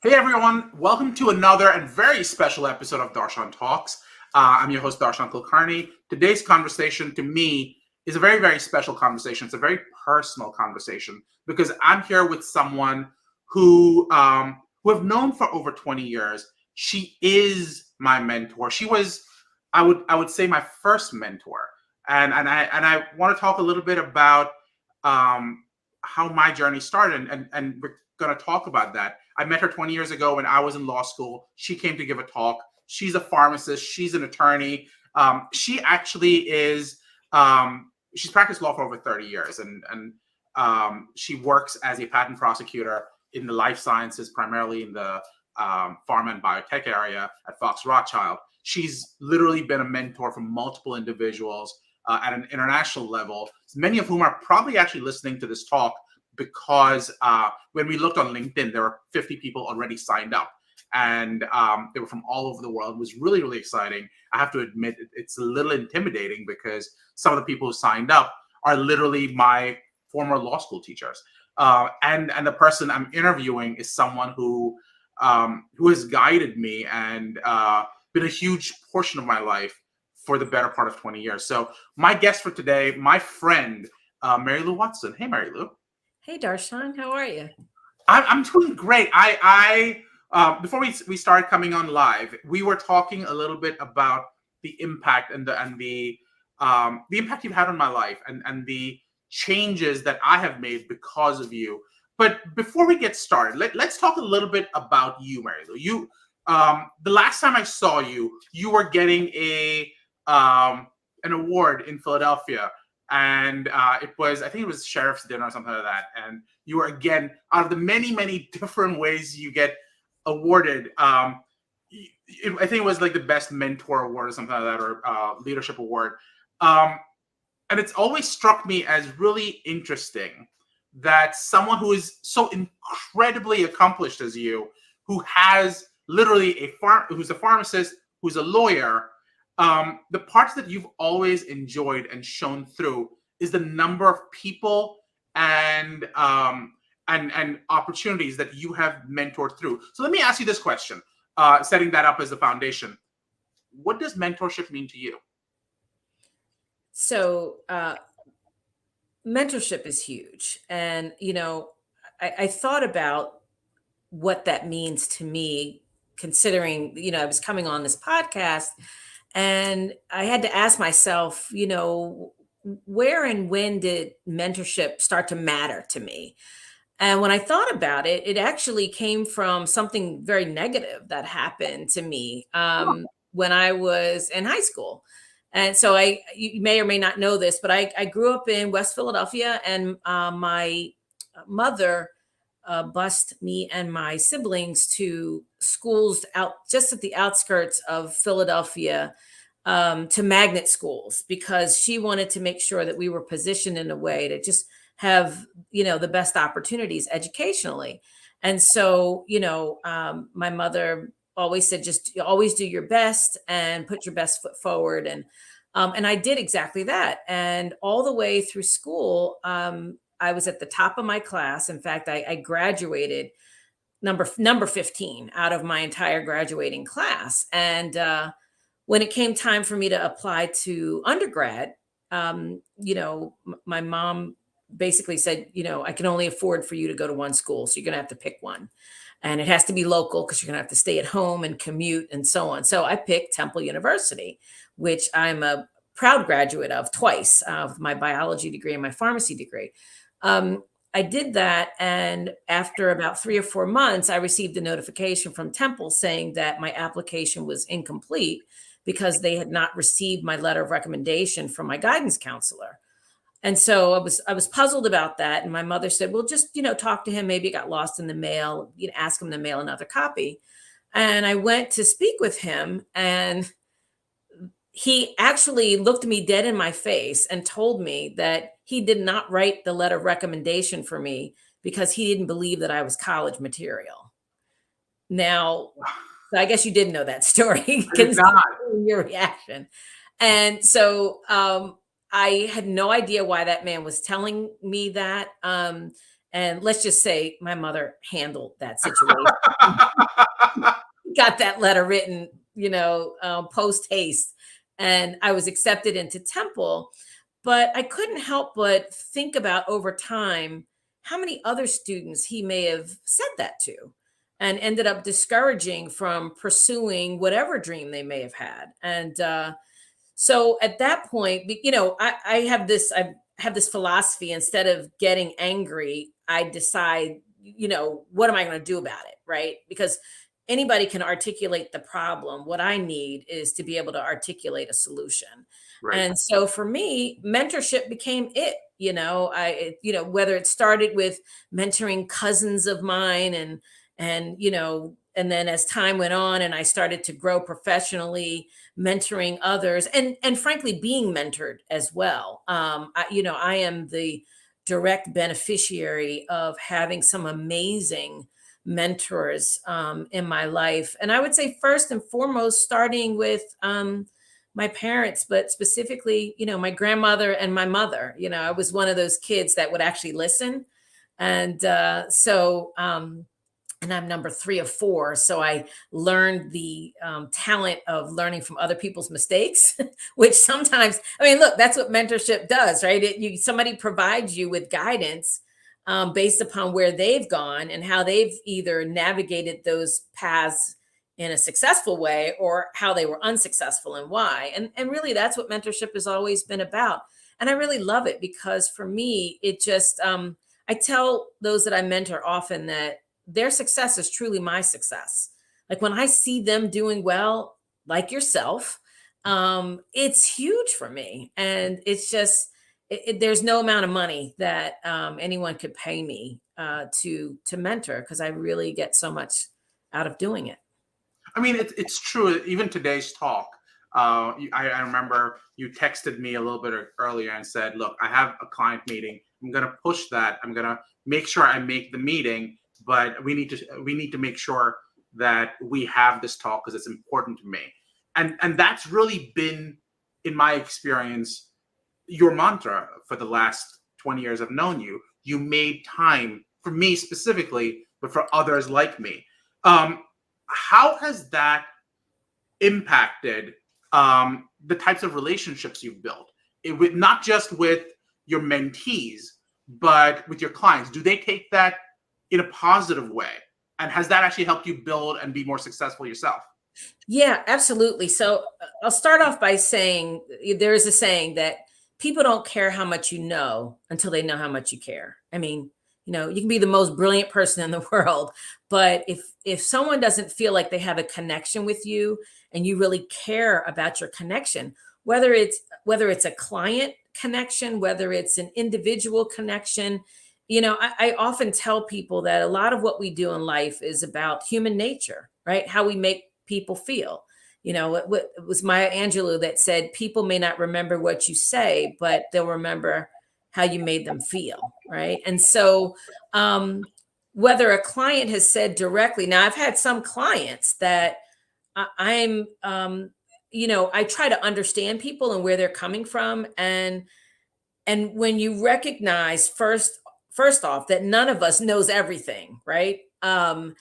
Hey everyone, welcome to another and very special episode of Darshan Talks. I'm your host, Darshan Kulkarni. Today's conversation to me is a very, very special conversation. It's a very personal conversation because I'm here with someone who I've known for over 20 years. She is my mentor. She was, I would say, my first mentor. And I want to talk a little bit about um, how my journey started, and we're going to talk about that. I met her 20 years ago when I was in law school. She came to give a talk. She's a pharmacist. She's an attorney. She actually is. She's practiced law for over 30 years, and she works as a patent prosecutor in the life sciences, primarily in the pharma and biotech area at Fox Rothschild. She's literally been a mentor for multiple individuals at an international level, many of whom are probably actually listening to this talk because when we looked on LinkedIn, there were 50 people already signed up. And they were from all over the world. It was really, really exciting. I have to admit, it's a little intimidating because some of the people who signed up are literally my former law school teachers. And the person I'm interviewing is someone who has guided me and been a huge portion of my life for the better part of 20 years. So my guest for today, my friend, Marilou Watson. Hey, Marilou. Hey, Darshan, how are you? I'm doing great. Before we started coming on live, we were talking a little bit about the impact and the impact you've had on my life and the changes that I have made because of you. But before we get started, let's talk a little bit about you, Marilou. The last time I saw you, you were getting an award in Philadelphia, and I think it was sheriff's dinner or something like that. And you were, again, out of the many, many different ways you get awarded. I think it was like the best mentor award or something like that, or leadership award. Um, and it's always struck me as really interesting that someone who is so incredibly accomplished as you, who has literally who's a pharmacist, who's a lawyer, the parts that you've always enjoyed and shown through is the number of people and opportunities that you have mentored through. So let me ask you this question, setting that up as the foundation. What does mentorship mean to you? So, mentorship is huge. And, I thought about what that means to me, considering, I was coming on this podcast and I had to ask myself, where and when did mentorship start to matter to me? And when I thought about it, it actually came from something very negative that happened to me when I was in high school. And so you may or may not know this, but I grew up in West Philadelphia, and my mother bused me and my siblings to schools out just at the outskirts of Philadelphia, to magnet schools, because she wanted to make sure that we were positioned in a way to just have the best opportunities educationally. And so my mother always said, just always do your best and put your best foot forward. And I did exactly that. And all the way through school, I was at the top of my class. In fact, I graduated number 15 out of my entire graduating class. And when it came time for me to apply to undergrad, my mom basically said, I can only afford for you to go to one school, so you're going to have to pick one. And it has to be local because you're going to have to stay at home and commute and so on. So I picked Temple University, which I'm a proud graduate of twice, with my biology degree and my pharmacy degree. I did that. And after about 3 or 4 months, I received a notification from Temple saying that my application was incomplete because they had not received my letter of recommendation from my guidance counselor. And so I was puzzled about that. And my mother said, well, just, talk to him. Maybe it got lost in the mail, ask him to mail another copy. And I went to speak with him, and he actually looked me dead in my face and told me that he did not write the letter of recommendation for me because he didn't believe that I was college material. Now, I guess you didn't know that story. Your reaction. And so I had no idea why that man was telling me that. And And let's just say my mother handled that situation, got that letter written, post haste, and I was accepted into Temple. But I couldn't help but think about over time how many other students he may have said that to and ended up discouraging from pursuing whatever dream they may have had. And so at that point, I have this philosophy. Instead of getting angry, I decide, what am I going to do about it? Right. Because anybody can articulate the problem. What I need is to be able to articulate a solution. Right. And so for me, mentorship became it. Whether it started with mentoring cousins of mine and then as time went on and I started to grow professionally, mentoring others and frankly being mentored as well. I am the direct beneficiary of having some amazing mentors in my life. And I would say first and foremost, starting with my parents, but specifically, my grandmother and my mother. I was one of those kids that would actually listen. And and I'm number 3 of 4. So I learned the talent of learning from other people's mistakes, which sometimes, look, that's what mentorship does, right? Somebody provides you with guidance based upon where they've gone and how they've either navigated those paths in a successful way or how they were unsuccessful and why. And really, that's what mentorship has always been about. And I really love it because for me, it just, I tell those that I mentor often that their success is truly my success. Like when I see them doing well, like yourself, it's huge for me. And it's just, there's no amount of money that anyone could pay me to mentor because I really get so much out of doing it. It's true. Even today's talk, I remember you texted me a little bit earlier and said, "Look, I have a client meeting. I'm going to push that. I'm going to make sure I make the meeting, but we need to make sure that we have this talk because it's important to me." And that's really been, in my experience, your mantra for the last 20 years I've known you. You made time for me specifically, but for others like me. How has that impacted the types of relationships you've built? Not just with your mentees, but with your clients. Do they take that in a positive way? And has that actually helped you build and be more successful yourself? Yeah, absolutely. So I'll start off by saying there is a saying that people don't care how much you know until they know how much you care. You can be the most brilliant person in the world, but if someone doesn't feel like they have a connection with you and you really care about your connection, whether it's a client connection, whether it's an individual connection, I often tell people that a lot of what we do in life is about human nature, right? How we make people feel. It was Maya Angelou that said, people may not remember what you say, but they'll remember how you made them feel, right? And so whether a client has said directly, now I've had some clients that I try to understand people and where they're coming from. And when you recognize first off that none of us knows everything, right? And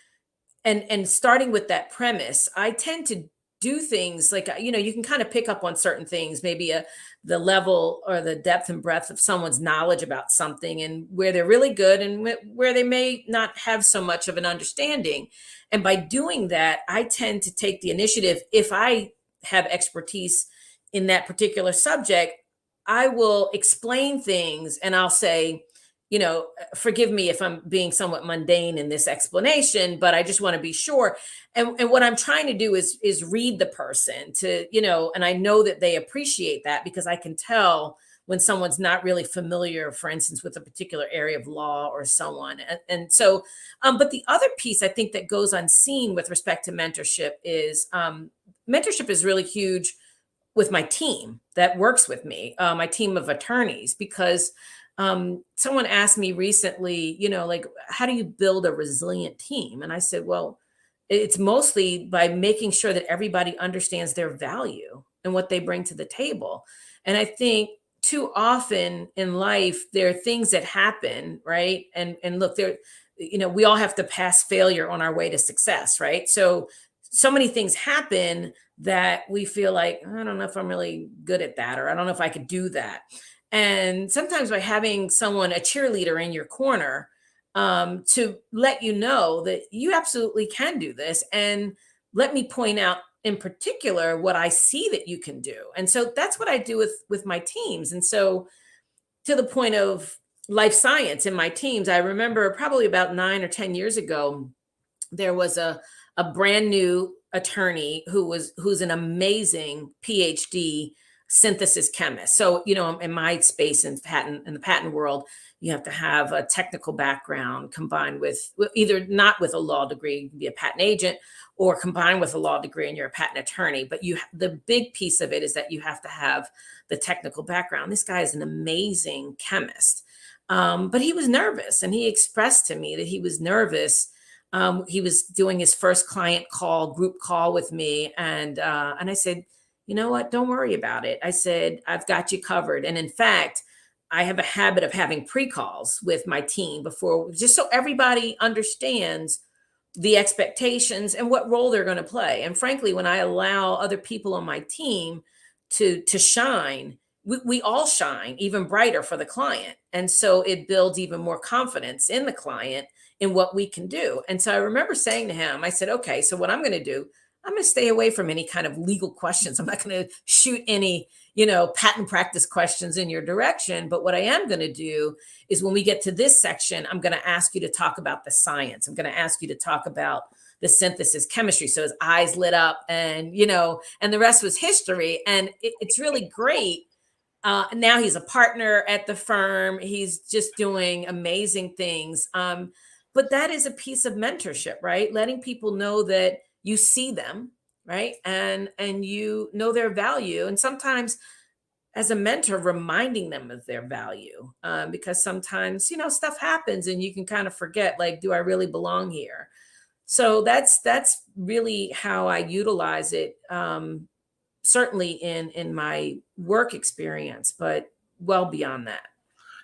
starting with that premise, I tend to do things like, you can kind of pick up on certain things, maybe the level or the depth and breadth of someone's knowledge about something and where they're really good and where they may not have so much of an understanding. And by doing that, I tend to take the initiative. If I have expertise in that particular subject, I will explain things and I'll say, forgive me if I'm being somewhat mundane in this explanation, but I just want to be sure. And what I'm trying to do is read the person and I know that they appreciate that because I can tell when someone's not really familiar, for instance, with a particular area of law or so on. And so, but the other piece I think that goes unseen with respect to mentorship is mentorship is really huge with my team that works with me, my team of attorneys, because someone asked me recently, like, how do you build a resilient team? And I said, well, it's mostly by making sure that everybody understands their value and what they bring to the table. And I think too often in life, there are things that happen, right? And look, there, we all have to pass failure on our way to success, right? So many things happen that we feel like, I don't know if I'm really good at that, or I don't know if I could do that. And sometimes by having someone, a cheerleader in your corner, to let you know that you absolutely can do this, and let me point out in particular what I see that you can do. And so that's what I do with my teams. And so, to the point of life science in my teams, I remember probably about 9 or 10 years ago, there was a brand new attorney who's an amazing PhD synthesis chemist. So, in my space in the patent world, you have to have a technical background combined with either not with a law degree, you can be a patent agent, or combined with a law degree and you're a patent attorney. But the big piece of it is that you have to have the technical background. This guy is an amazing chemist. But he was nervous, and he expressed to me that he was nervous. He was doing his first group call with me. And I said, you know what? Don't worry about it. I said, I've got you covered. And in fact, I have a habit of having pre-calls with my team before, just so everybody understands the expectations and what role they're going to play. And frankly, when I allow other people on my team to shine, we all shine even brighter for the client. And so it builds even more confidence in the client in what we can do. And so I remember saying to him, I said, okay, so what I'm going to do, I'm going to stay away from any kind of legal questions. I'm not going to shoot any, patent practice questions in your direction. But what I am going to do is, when we get to this section, I'm going to ask you to talk about the science. I'm going to ask you to talk about the synthesis chemistry. So his eyes lit up, and, and the rest was history. And it's really great. Now he's a partner at the firm. He's just doing amazing things. But that is a piece of mentorship, right? Letting people know that you see them, right? And you know their value. And sometimes, as a mentor, reminding them of their value, because sometimes, stuff happens and you can kind of forget, like, do I really belong here? So that's really how I utilize it. Certainly in my work experience, but well beyond that.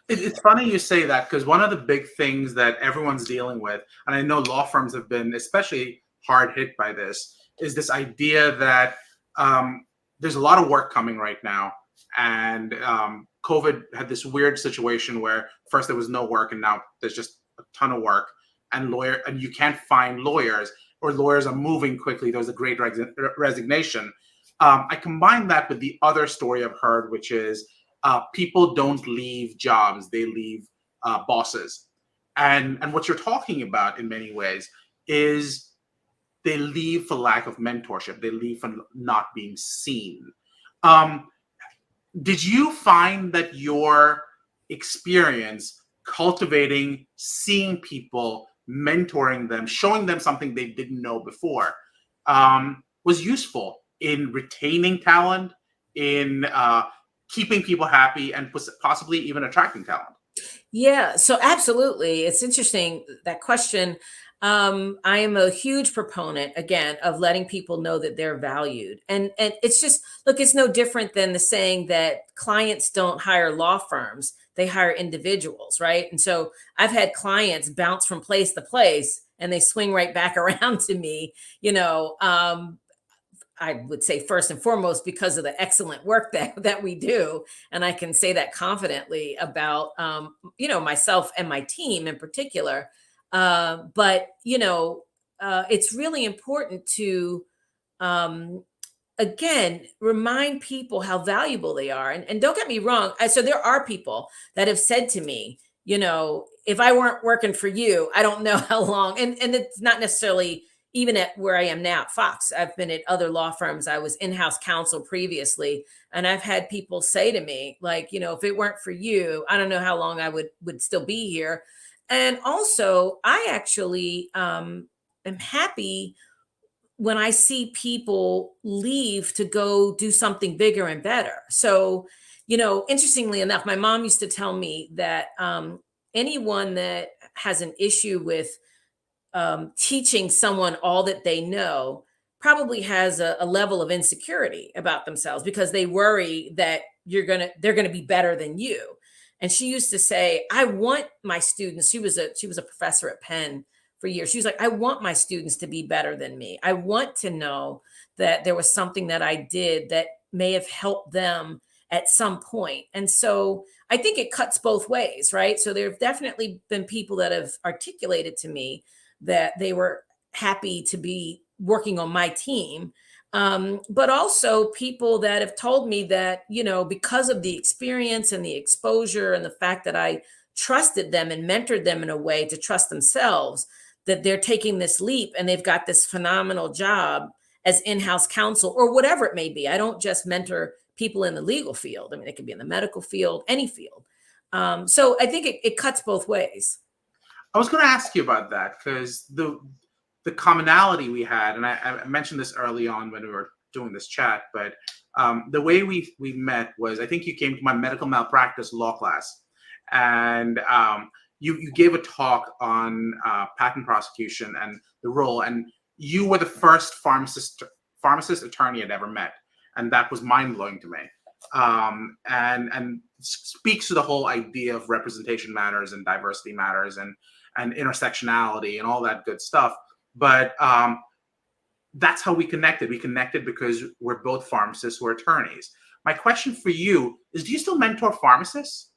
It's funny you say that, because one of the big things that everyone's dealing with, and I know law firms have been especially hard hit by this, is this idea that there's a lot of work coming right now. And COVID had this weird situation where first there was no work, and now there's just a ton of work, and you can't find lawyers, or lawyers are moving quickly. There was a great resignation. I combine that with the other story I've heard, which is people don't leave jobs, they leave bosses. And what you're talking about in many ways is they leave for lack of mentorship. They leave for not being seen. Did you find that your experience cultivating, seeing people, mentoring them, showing them something they didn't know before, was useful in retaining talent, in keeping people happy, and possibly even attracting talent? Yeah, so absolutely. It's interesting, that question. I am a huge proponent, again, of letting people know that they're valued. And it's just, look, it's no different than the saying that clients don't hire law firms, they hire individuals, right? And so I've had clients bounce from place to place and they swing right back around to me, I would say first and foremost because of the excellent work that we do, and I can say that confidently about myself and my team in particular. But it's really important to again remind people how valuable they are. And don't get me wrong. So there are people that have said to me, if I weren't working for you, I don't know how long. And it's not necessarily even at where I am now at Fox. I've been at other law firms. I was in-house counsel previously. And I've had people say to me, like, if it weren't for you, I don't know how long I would still be here. And also, I actually am happy when I see people leave to go do something bigger and better. So, interestingly enough, my mom used to tell me that anyone that has an issue with teaching someone all that they know probably has a level of insecurity about themselves, because they worry that they're gonna be better than you. And she used to say, I want my students, she was a professor at Penn for years. She was like, I want my students to be better than me. I want to know that there was something that I did that may have helped them at some point. And so I think it cuts both ways, right? So there have definitely been people that have articulated to me that they were happy to be working on my team. But also people that have told me that, because of the experience and the exposure and the fact that I trusted them and mentored them in a way to trust themselves, that they're taking this leap and they've got this phenomenal job as in-house counsel or whatever it may be. I don't just mentor people in the legal field. I mean, it could be in the medical field, any field. So I think it cuts both ways. I was going to ask you about that because the commonality we had, and I mentioned this early on when we were doing this chat, but the way we met was, I think you came to my medical malpractice law class, and you gave a talk on patent prosecution and the role, and you were the first pharmacist attorney I'd ever met, and that was mind blowing to me. And speaks to the whole idea of representation matters and diversity matters and intersectionality and all that good stuff. But that's how we connected. We connected because we're both pharmacists, we're attorneys. My question for you is, do you still mentor pharmacists?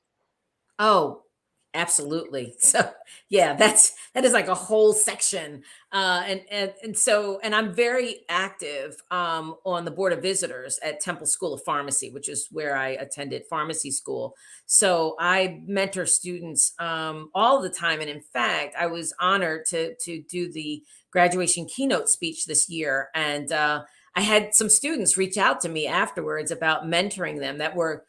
Oh, absolutely. So yeah, that is like a whole section. And I'm very active on the board of visitors at Temple School of Pharmacy, which is where I attended pharmacy school. So I mentor students all the time. And in fact, I was honored to do the graduation keynote speech this year. And I had some students reach out to me afterwards about mentoring them that were,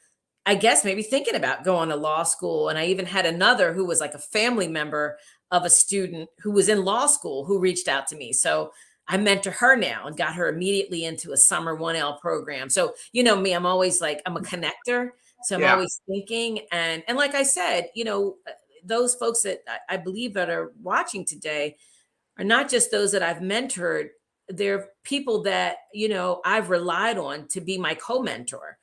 I guess, maybe thinking about going to law school. And I even had another who was like a family member of a student who was in law school who reached out to me. So I mentor her now and got her immediately into a summer 1L program. So, you know me, I'm always like, I'm a connector. So I'm Yeah. always thinking. And like I said, those folks that I believe that are watching today are not just those that I've mentored. They're people that, I've relied on to be my co-mentor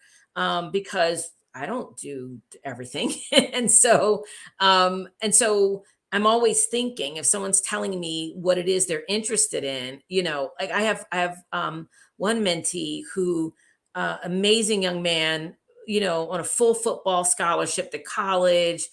because I don't do everything. And so I'm always thinking if someone's telling me what it is they're interested in, like I have one mentee who, amazing young man, on a full football scholarship to college,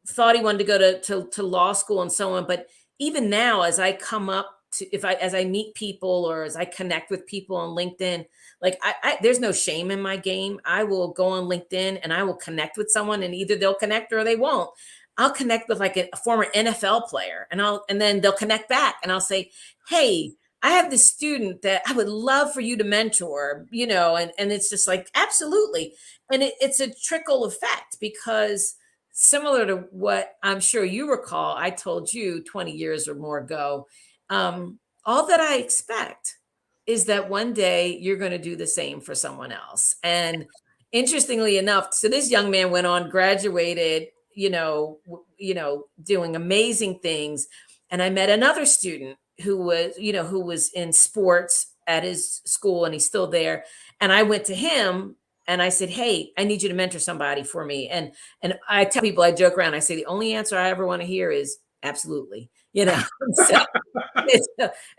thought he wanted to go to law school and so on. But even now, as I come up to, as I meet people or as I connect with people on LinkedIn, like there's no shame in my game. I will go on LinkedIn and I will connect with someone, and either they'll connect or they won't. I'll connect with like a former NFL player, and then they'll connect back, and I'll say, "Hey, I have this student that I would love for you to mentor," and it's just like, absolutely. And it's a trickle effect because similar to what I'm sure you recall, I told you 20 years or more ago, all that I expect is that one day you're going to do the same for someone else. And interestingly enough, so this young man went on, graduated, doing amazing things. And I met another student who was in sports at his school, and he's still there. And I went to him and I said, "Hey, I need you to mentor somebody for me." And I tell people, I joke around, I say, the only answer I ever want to hear is absolutely, So,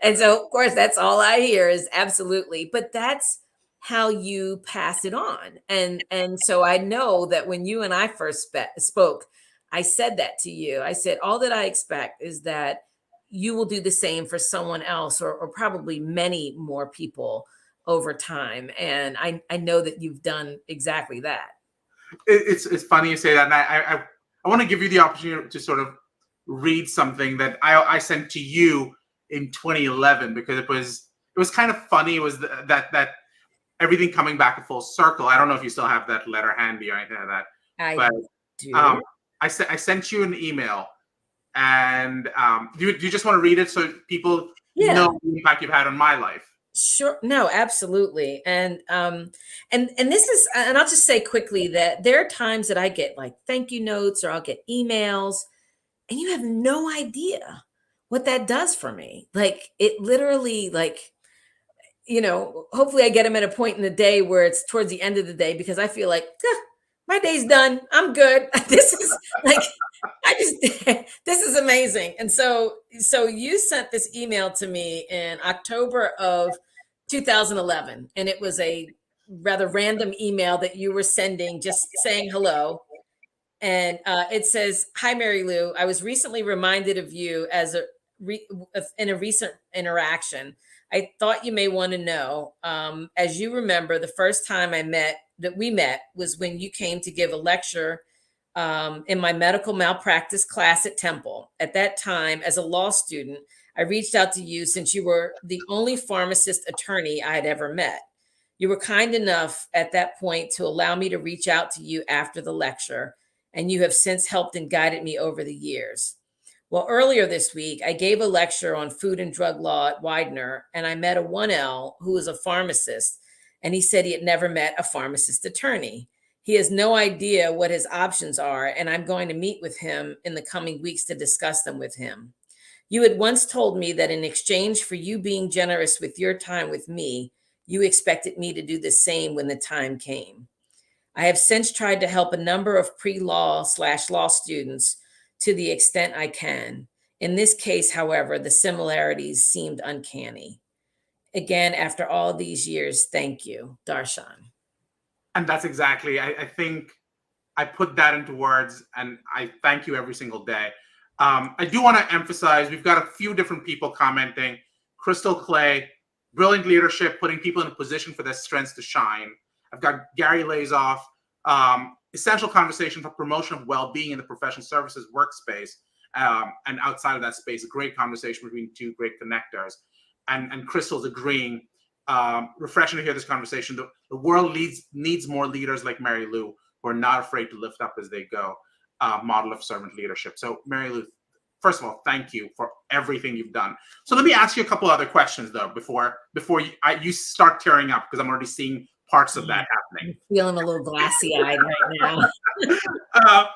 and so of course that's all I hear is absolutely. But that's how you pass it on. And so I know that when you and I first spoke, I said that to you. I said, all that I expect is that you will do the same for someone else, or probably many more people over time. And I know that you've done exactly that. It's funny you say that, and I want to give you the opportunity to sort of read something that I sent to you in 2011 because it was kind of funny. It was that everything coming back a full circle. I don't know if you still have that letter handy or anything like that, I but do. I sent you an email, and do you just want to read it so people Yeah. know the impact you've had on my life? Sure. No, absolutely. And this is, and I'll just say quickly that there are times that I get like thank you notes or I'll get emails, and you have no idea what that does for me. Like it literally, like hopefully I get them at a point in the day where it's towards the end of the day, because I feel like my day's done. I'm good. This is like, this is amazing. And so you sent this email to me in October of 2011, and it was a rather random email that you were sending, just saying hello. And it says, "Hi, Marilou. I was recently reminded of you in a recent interaction. I thought you may want to know. As you remember, the first time we met was when you came to give a lecture in my medical malpractice class at Temple. At that time, as a law student, I reached out to you since you were the only pharmacist attorney I had ever met. You were kind enough at that point to allow me to reach out to you after the lecture, and you have since helped and guided me over the years. Well, earlier this week, I gave a lecture on food and drug law at Widener, and I met a 1L who was a pharmacist, and he said he had never met a pharmacist attorney. He has no idea what his options are, and I'm going to meet with him in the coming weeks to discuss them with him. You had once told me that in exchange for you being generous with your time with me, you expected me to do the same when the time came. I have since tried to help a number of pre-law/law students to the extent I can. In this case, however, the similarities seemed uncanny. Again, after all these years, thank you, Darshan." And that's exactly, I think I put that into words, and I thank you every single day. I do want to emphasize, we've got a few different people commenting. Crystal Clay, brilliant leadership, putting people in a position for their strengths to shine. I've got Gary Lazoff, essential conversation for promotion of well-being in the professional services workspace, and outside of that space, a great conversation between two great connectors. And Crystal's agreeing. Refreshing to hear this conversation. The world needs more leaders like Marilou who are not afraid to lift up as they go. Model of servant leadership. So Marilou, first of all, thank you for everything you've done. So let me ask you a couple other questions though before you start tearing up, because I'm already seeing parts of that happening. I'm feeling a little glassy-eyed right now.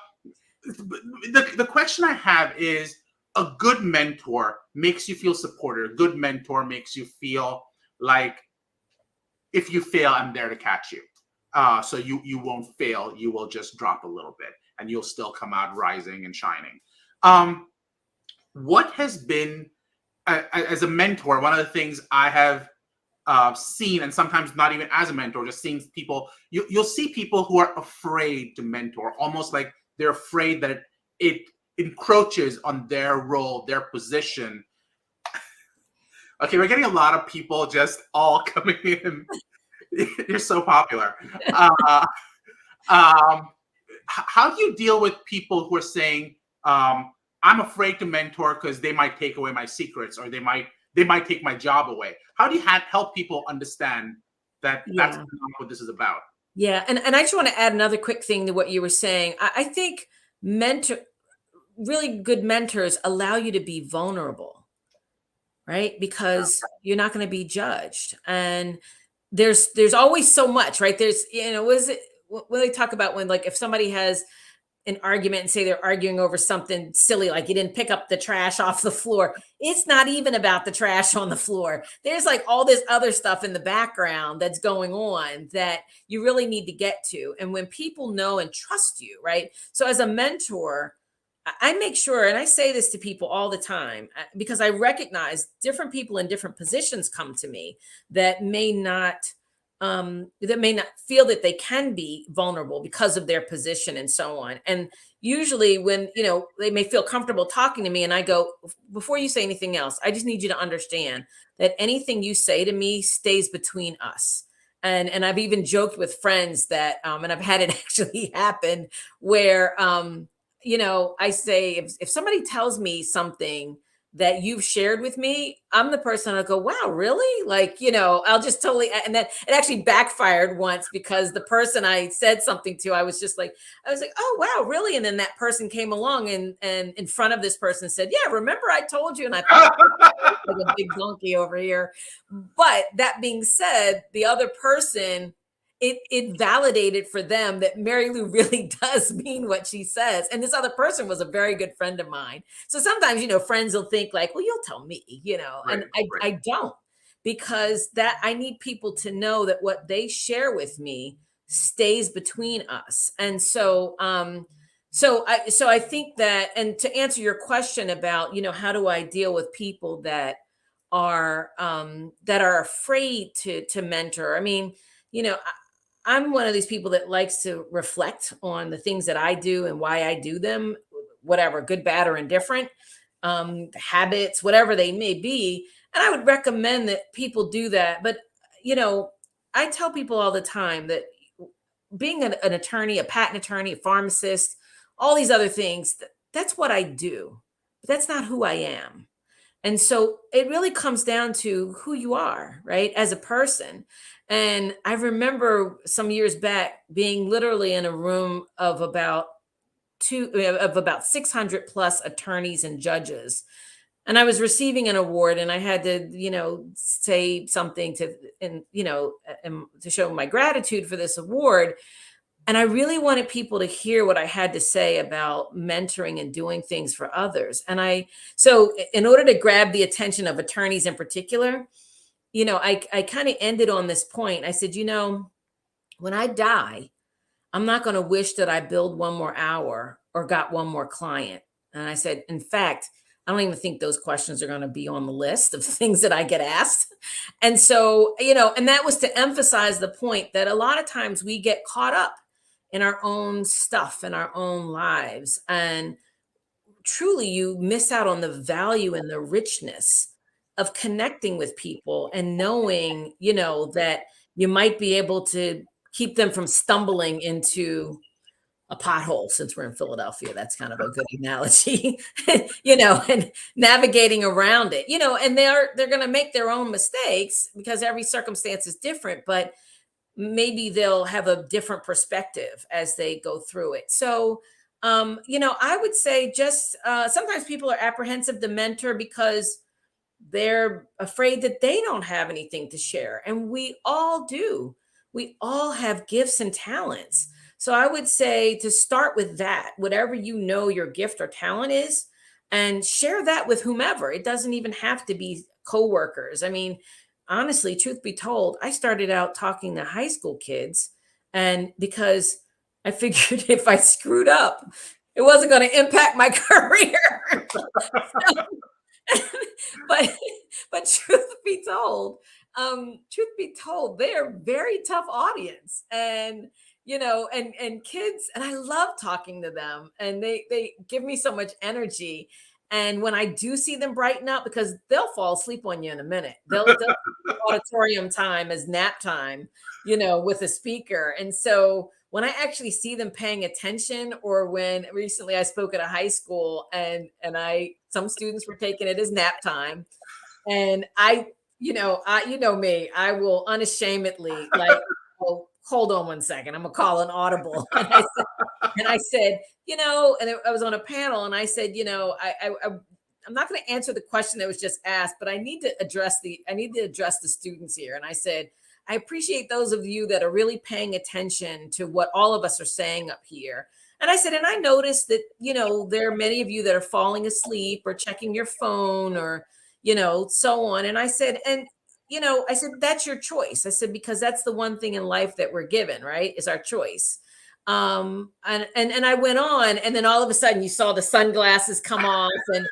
The question I have is, a good mentor makes you feel supported. A good mentor makes you feel like if you fail, I'm there to catch you. So you won't fail. You will just drop a little bit and you'll still come out rising and shining. What has been, as a mentor, one of the things I have seen, and sometimes not even as a mentor, just seeing people, you'll see people who are afraid to mentor, almost like they're afraid that it encroaches on their role, their position. Okay, we're getting a lot of people just all coming in. You're so popular. How do you deal with people who are saying, I'm afraid to mentor because they might take away my secrets, or they might take my job away? How do you help people understand that that's not what this is about? Yeah, and I just want to add another quick thing to what you were saying. I think really good mentors allow you to be vulnerable, right? Because you're not going to be judged. And there's always so much, right? There's, what they talk about when, like, if somebody has an argument and say they're arguing over something silly, like you didn't pick up the trash off the floor. It's not even about the trash on the floor. There's like all this other stuff in the background that's going on that you really need to get to. And when people know and trust you, right? So as a mentor, I make sure, and I say this to people all the time, because I recognize different people in different positions come to me that may not feel that they can be vulnerable because of their position and so on. And usually when, they may feel comfortable talking to me, and I go, before you say anything else, I just need you to understand that anything you say to me stays between us. And I've even joked with friends that, and I've had it actually happen where, I say, if somebody tells me something that you've shared with me, I'm the person I'll go, wow, really? Like, I'll just totally, and then it actually backfired once because the person I said something to, I was like, oh, wow, really? And then that person came along and in front of this person said, yeah, remember I told you? And I thought, like a big donkey over here. But that being said, the other person, it validated for them that Marilou really does mean what she says. And this other person was a very good friend of mine. So sometimes, friends will think like, well, you'll tell me, and I don't, because that I need people to know that what they share with me stays between us. And so I think that, and to answer your question about, how do I deal with people that are afraid to mentor? I mean, I'm one of these people that likes to reflect on the things that I do and why I do them, whatever, good, bad, or indifferent, habits, whatever they may be. And I would recommend that people do that. But, you know, I tell people all the time that being an attorney, a patent attorney, a pharmacist, all these other things, that's what I do. But that's not who I am. And so it really comes down to who you are, right, as a person. And I remember some years back being literally in a room of about 600 plus attorneys and judges. And I was receiving an award, and I had to, say something to show my gratitude for this award. And I really wanted people to hear what I had to say about mentoring and doing things for others. So in order to grab the attention of attorneys in particular, I kind of ended on this point. I said, when I die, I'm not going to wish that I billed one more hour or got one more client. And I said, in fact, I don't even think those questions are going to be on the list of things that I get asked. And so, and that was to emphasize the point that a lot of times we get caught up in our own stuff in our own lives. And truly, you miss out on the value and the richness of connecting with people and knowing, that you might be able to keep them from stumbling into a pothole. Since we're in Philadelphia, that's kind of a good analogy, and navigating around it, and they're going to make their own mistakes because every circumstance is different, but maybe they'll have a different perspective as they go through it. So, I would say just sometimes people are apprehensive to mentor because they're afraid that they don't have anything to share. And we all do. We all have gifts and talents. So I would say to start with that, whatever your gift or talent is, and share that with whomever. It doesn't even have to be coworkers. I mean, honestly, truth be told, I started out talking to high school kids, and because I figured if I screwed up, it wasn't going to impact my career. but but truth be told, they are a very tough audience, and and kids, and I love talking to them, and they give me so much energy. And when I do see them brighten up, because they'll fall asleep on you in a minute, they'll auditorium time as nap time, with a speaker. And so when I actually see them paying attention, or when recently I spoke at a high school, and some students were taking it as nap time, and me, I will unashamedly, like, well, hold on one second, I'm gonna call an audible. And I said, and I was on a panel, and I said, I'm not going to answer the question that was just asked, but I need to address the students here. And I said, I appreciate those of you that are really paying attention to what all of us are saying up here. And I said, and I noticed that, there are many of you that are falling asleep or checking your phone, or, so on. And I said, that's your choice. I said, because that's the one thing in life that we're given, right? Is our choice. And I went on, and then all of a sudden you saw the sunglasses come off, and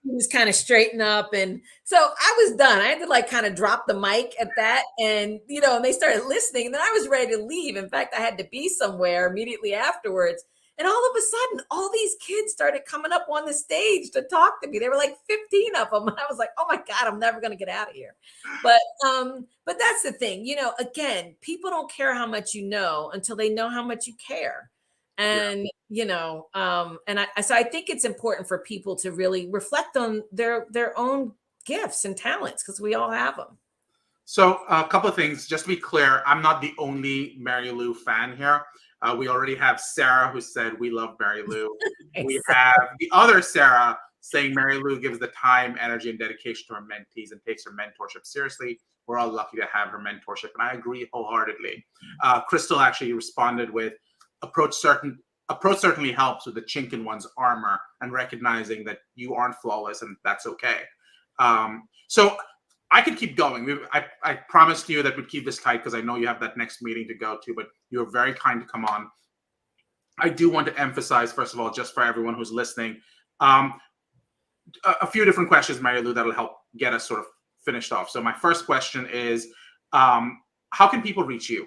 he was kind of straighten up. And so I was done. I had to kind of drop the mic at that. And, and they started listening, and then I was ready to leave. In fact, I had to be somewhere immediately afterwards. And all of a sudden, all these kids started coming up on the stage to talk to me. There were like 15 of them. And I was like, oh my God, I'm never going to get out of here. But that's the thing, again, people don't care how much you know until they know how much you care. And, so I think it's important for people to really reflect on their own gifts and talents, because we all have them. So a couple of things, just to be clear, I'm not the only Marilou fan here. We already have Sarah, who said we love Marilou. We have the other Sarah saying Marilou gives the time, energy, and dedication to her mentees and takes her mentorship seriously. We're all lucky to have her mentorship, and I agree wholeheartedly. Crystal actually responded with, approach certainly helps with the chink in one's armor and recognizing that you aren't flawless, and that's okay. So I could keep going. I promised you that we'd keep this tight because I know you have that next meeting to go to, but you were very kind to come on. I do want to emphasize, first of all, just for everyone who's listening, um, a few different questions, Marilou, that'll help get us sort of finished off. So my first question is, how can people reach you?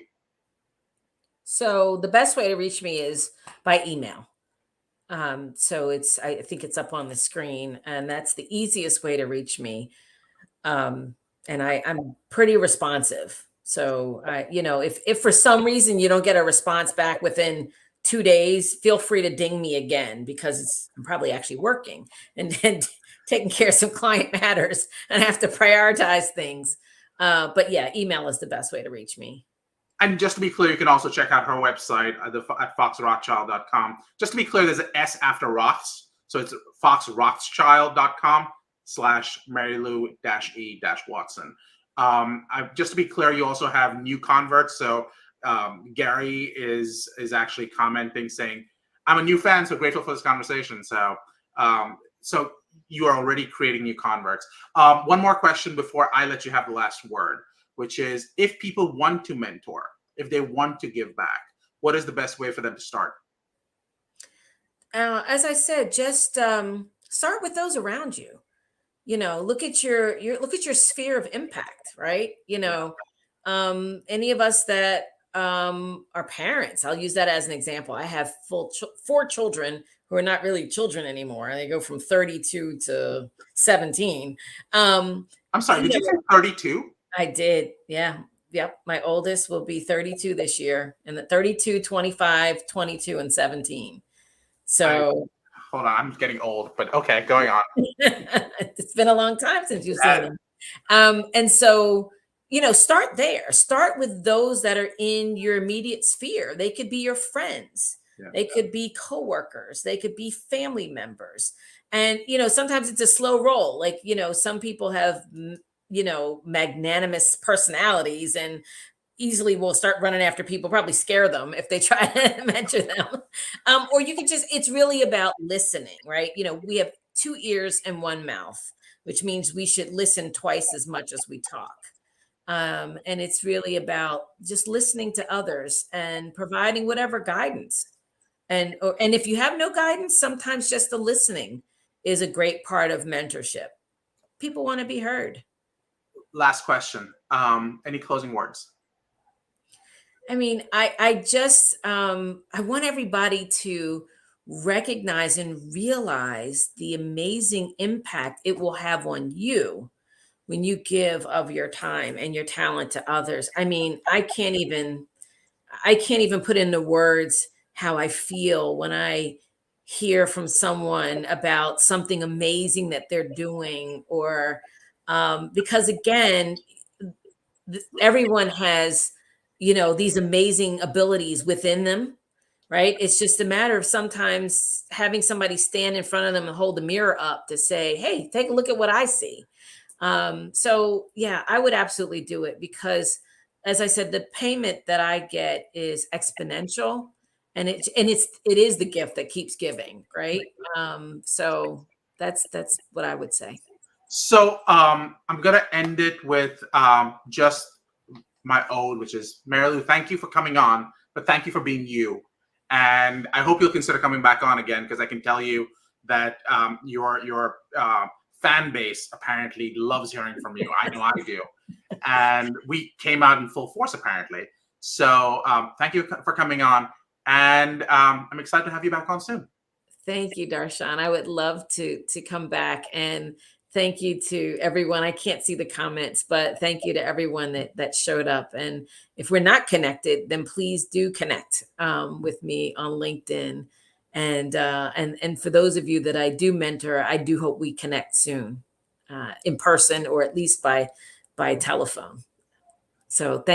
So the best way to reach me is by email. So I think it's up on the screen, and that's the easiest way to reach me. Um, and I'm pretty responsive. So if for some reason you don't get a response back within 2 days, feel free to ding me again, because I'm probably actually working and taking care of some client matters and I have to prioritize things. But yeah, email is the best way to reach me. And just to be clear, you can also check out her website at foxrothschild.com. Just to be clear, there's an S after Roths. So it's foxrothschild.com/Marilou-E-Watson. Just to be clear, you also have new converts. So Gary is actually commenting saying, I'm a new fan, so grateful for this conversation. So you are already creating new converts. One more question before I let you have the last word, which is, if people want to mentor, if they want to give back, what is the best way for them to start? As I said, just start with those around you. Look at your sphere of impact, right? Any of us that are parents, I'll use that as an example. I have 4 children who are not really children anymore. They go from 32 to 17. I'm sorry, did you say 32? I did. Yeah. Yep. My oldest will be 32 this year, and the 32, 25, 22, and 17. So hold on, I'm getting old, but okay, going on. It's been a long time since you've seen them. And so, start there. Start with those that are in your immediate sphere. They could be your friends. Yeah. They could be coworkers. They could be family members. And, sometimes it's a slow roll. Like, some people have, magnanimous personalities and easily will start running after people, probably scare them if they try to mentor them. Or you can it's really about listening, right? We have 2 ears and 1 mouth, which means we should listen twice as much as we talk. And it's really about just listening to others and providing whatever guidance. And if you have no guidance, sometimes just the listening is a great part of mentorship. People want to be heard. Last question. Any closing words? I mean, I just I want everybody to recognize and realize the amazing impact it will have on you when you give of your time and your talent to others. I mean, I can't even put into words how I feel when I hear from someone about something amazing that they're doing, or because again, everyone has, these amazing abilities within them, right? It's just a matter of sometimes having somebody stand in front of them and hold the mirror up to say, hey, take a look at what I see. So yeah, I would absolutely do it, because as I said, the payment that I get is exponential, and it is the gift that keeps giving, right? So that's what I would say. So I'm gonna end it with just my ode, which is, Marilou, thank you for coming on, but thank you for being you. And I hope you'll consider coming back on again, because I can tell you that your fan base apparently loves hearing from you. I know I do. And we came out in full force, apparently. So thank you for coming on. And I'm excited to have you back on soon. Thank you, Darshan. I would love to come back, and thank you to everyone. I can't see the comments, but thank you to everyone that showed up. And if we're not connected, then please do connect with me on LinkedIn. And for those of you that I do mentor, I do hope we connect soon in person, or at least by telephone. So thank